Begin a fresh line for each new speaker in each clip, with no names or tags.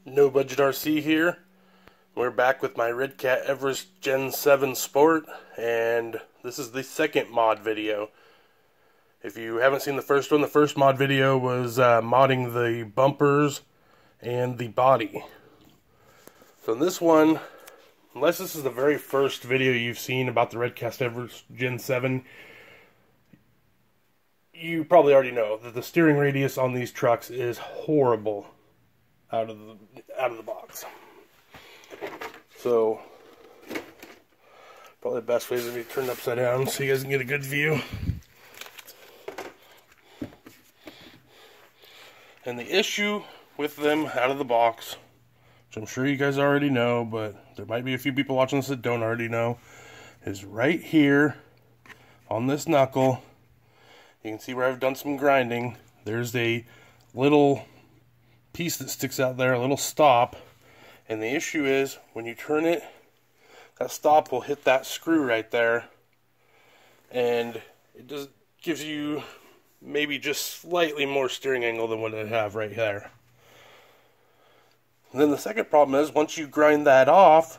No Budget RC here. We're back with my Redcat Everest Gen7 Sport, and this is the second mod video. If you haven't seen the first one, the first mod video was modding the bumpers and the body. So in this one, unless this is the very first video you've seen about the Redcat Everest Gen7, you probably already know that the steering radius on these trucks is horrible out of the box. So probably the best way is to be turned upside down so you guys can get a good view. And the issue with them out of the box, which I'm sure you guys already know, but there might be a few people watching this that don't already know, is right here on this knuckle. You can see where I've done some grinding. There's a little piece that sticks out there, a little stop, and the issue is when you turn it, that stop will hit that screw right there, and it just gives you maybe just slightly more steering angle than what I have right there. And then the second problem is once you grind that off,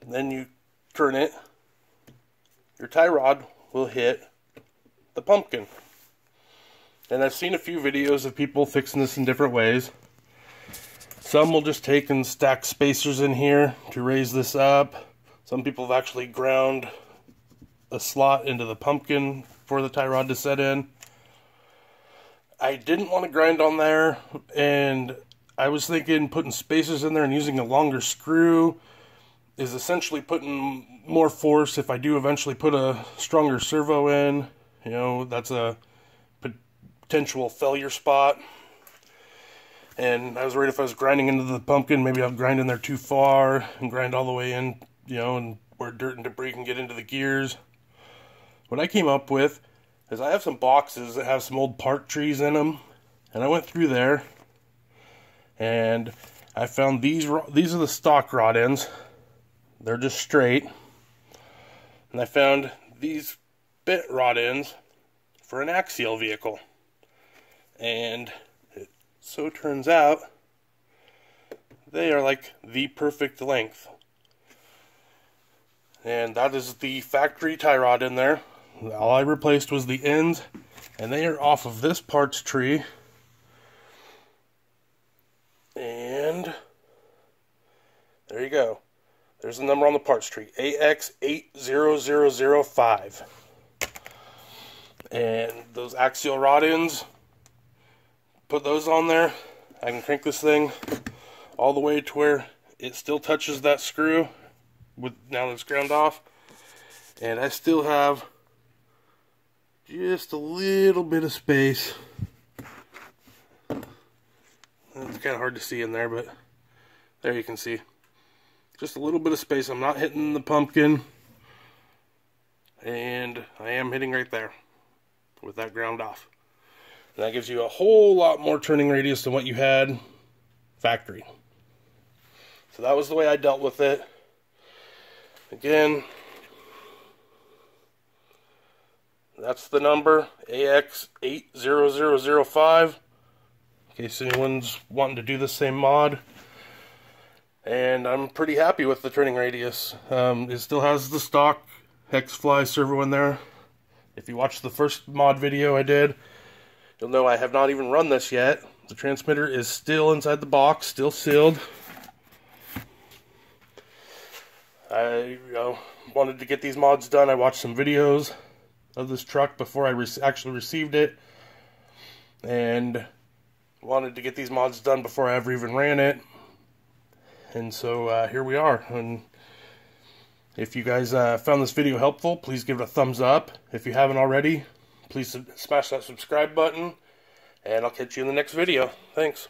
then you turn it, your tie rod will hit the pumpkin. And I've seen a few videos of people fixing this in different ways. Some will just take and stack spacers in here to raise this up. Some people have actually ground a slot into the pumpkin for the tie rod to set in. I didn't want to grind on there, and I was thinking putting spacers in there and using a longer screw is essentially putting more force if I do eventually put a stronger servo in. You know, that's a potential failure spot. And I was worried if I was grinding into the pumpkin, maybe I'll grind in there too far and grind all the way in, you know, and where dirt and debris can get into the gears. What I came up with is I have some boxes that have some old part trees in them, and I went through there and I found these are the stock rod ends. They're just straight. And I found these bit rod ends for an Axial vehicle. And it so turns out they are like the perfect length. And that is the factory tie rod in there. All I replaced was the ends, and they are off of this parts tree. And there you go. There's the number on the parts tree, AX80005. And those Axial rod ends, put those on there. I can crank this thing all the way to where it still touches that screw with now that it's ground off. And I still have just a little bit of space. It's kind of hard to see in there, but there you can see. Just a little bit of space. I'm not hitting the pumpkin, and I am hitting right there with that ground off. And that gives you a whole lot more turning radius than what you had factory. So that was the way I dealt with it. Again, that's the number, AX80005, in case anyone's wanting to do the same mod. And I'm pretty happy with the turning radius. It still has the stock Hexfly servo in there. If you watched the first mod video I did, you'll know I have not even run this yet. The transmitter is still inside the box, still sealed. I wanted to get these mods done. I watched some videos of this truck before I actually received it, and wanted to get these mods done before I ever even ran it. And so here we are. And if you guys found this video helpful, please give it a thumbs up. If you haven't already, please smash that subscribe button, and I'll catch you in the next video. Thanks.